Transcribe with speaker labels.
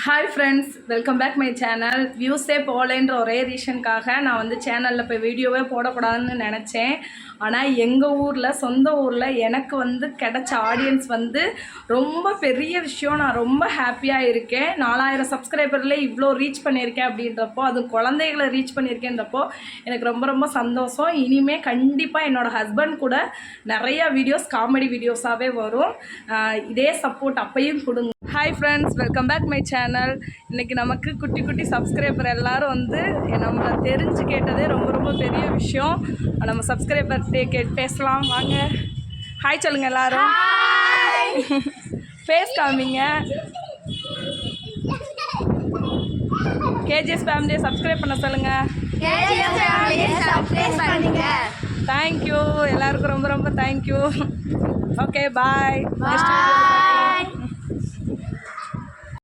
Speaker 1: Hi friends, welcome back my channel. வியூஸே போகலைன்ற ஒரே ரீசனுக்காக நான் வந்து சேனலில் இப்போ வீடியோவே போடக்கூடாதுன்னு நினச்சேன். ஆனால் எங்கள் ஊரில், சொந்த ஊரில் எனக்கு வந்து கிடைச்ச ஆடியன்ஸ் வந்து ரொம்ப பெரிய விஷயம். நான் ரொம்ப ஹாப்பியாக இருக்கேன். 4000 சப்ஸ்கிரைபரில் இவ்வளோ ரீச் பண்ணியிருக்கேன் அப்படின்றப்போ, அது குழந்தைகளை ரீச் பண்ணியிருக்கேன்றப்போ எனக்கு ரொம்ப ரொம்ப சந்தோஷம். இனிமேல் கண்டிப்பாக என்னோடய ஹஸ்பண்ட் கூட நிறையா வீடியோஸ் காமெடி வீடியோஸாகவே வரும். இதே சப்போர்ட் அப்பையும் கொடுங்க. Hi friends, welcome back my channel. இன்றைக்கி நமக்கு குட்டி குட்டி சப்ஸ்கிரைபர் எல்லோரும் வந்து நம்மளை தெரிஞ்சு கேட்டதே ரொம்ப ரொம்ப பெரிய விஷயம். நம்ம சப்ஸ்கிரைபர் பேசலாம் வாங்க. ஹாய் சொல்லுங்கள் எல்லோரும். ஃபேஸ் காமிங்க. கேஜிஎஸ் ஃபேமிலியை சப்ஸ்கிரைப் பண்ண சொல்லுங்கள். தேங்க்யூ எல்லாருக்கும் ரொம்ப ரொம்ப தேங்க்யூ. Okay bye.